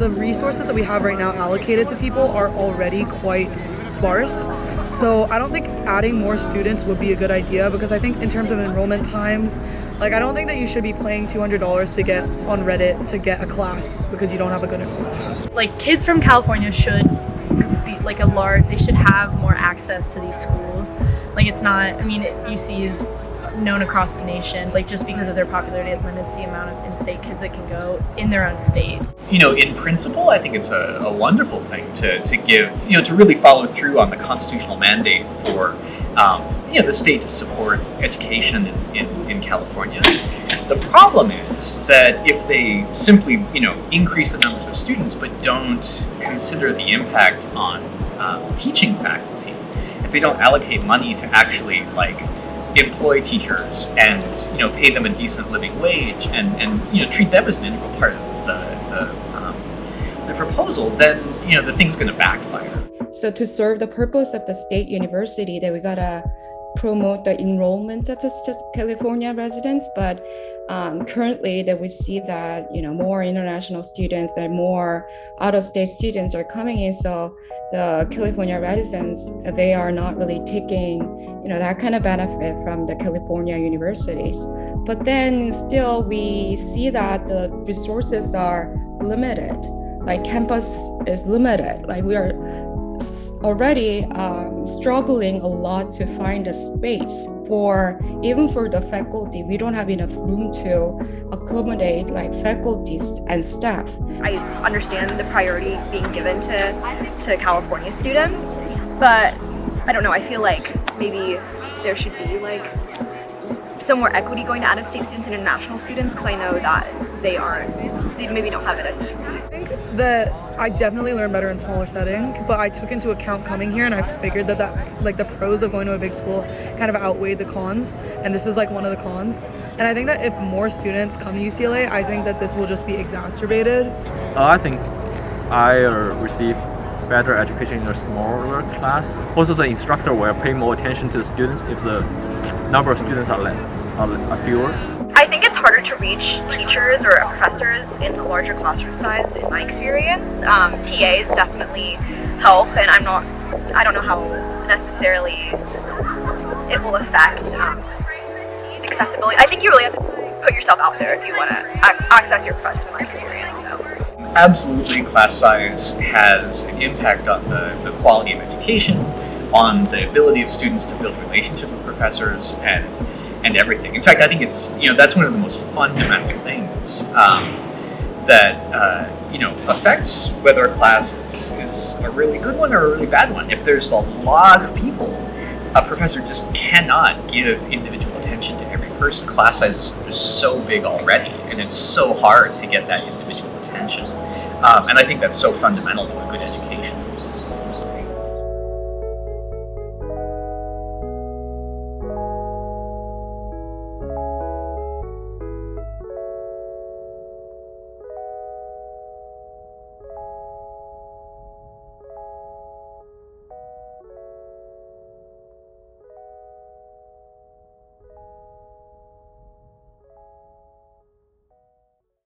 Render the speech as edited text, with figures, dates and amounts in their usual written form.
the resources that we have right now allocated to people are already quite sparse. So I don't think adding more students would be a good idea, because I think in terms of enrollment times, like I don't think that you should be paying $200 to get on Reddit to get a class because you don't have a good enrollment pass. Like kids from California should be like they should have more access to these schools. Like it's not, I mean, UC is known across the nation, like just because of their popularity, it limits the amount of in-state kids that can go in their own state. You know, in principle, I think it's a wonderful thing to give, you know, to really follow through on the constitutional mandate for, you know, the state to support education in California. The problem is that if they simply, you know, increase the numbers of students but don't consider the impact on teaching faculty, if they don't allocate money to actually like employ teachers and, you know, pay them a decent living wage and you know, treat them as an integral part of the proposal, then, you know, the thing's going to backfire. So to serve the purpose of the state university, that we gotta promote the enrollment of the California residents, but currently that we see that, you know, more international students and more out-of-state students are coming in, so the California residents, they are not really taking, you know, that kind of benefit from the California universities. But then still we see that the resources are limited, like campus is limited, like we are already struggling a lot to find a space even for the faculty. We don't have enough room to accommodate like faculties and staff. I understand the priority being given to California students, but I don't know, I feel like maybe there should be like some more equity going to out-of-state students and international students, because I know that they maybe don't have it as easy. I think that I definitely learn better in smaller settings, but I took into account coming here and I figured that like the pros of going to a big school kind of outweighed the cons, and this is like one of the cons. And I think that if more students come to UCLA, I think that this will just be exacerbated. I think I receive better education in a smaller class. Also, the instructor will pay more attention to the students if the number of students are fewer. I think it's harder to reach teachers or professors in a larger classroom size in my experience. TAs definitely help, and I don't know how necessarily it will affect accessibility. I think you really have to put yourself out there if you want to access your professors in my experience. So. Absolutely, class size has an impact on the quality of education, on the ability of students to build relationships with professors and everything. In fact, I think it's, you know, that's one of the most fundamental things that you know, affects whether a class is a really good one or a really bad one. If there's a lot of people, a professor just cannot give individual attention to every person. Class size is just so big already, and it's so hard to get that individual attention. And I think that's so fundamental to a good education.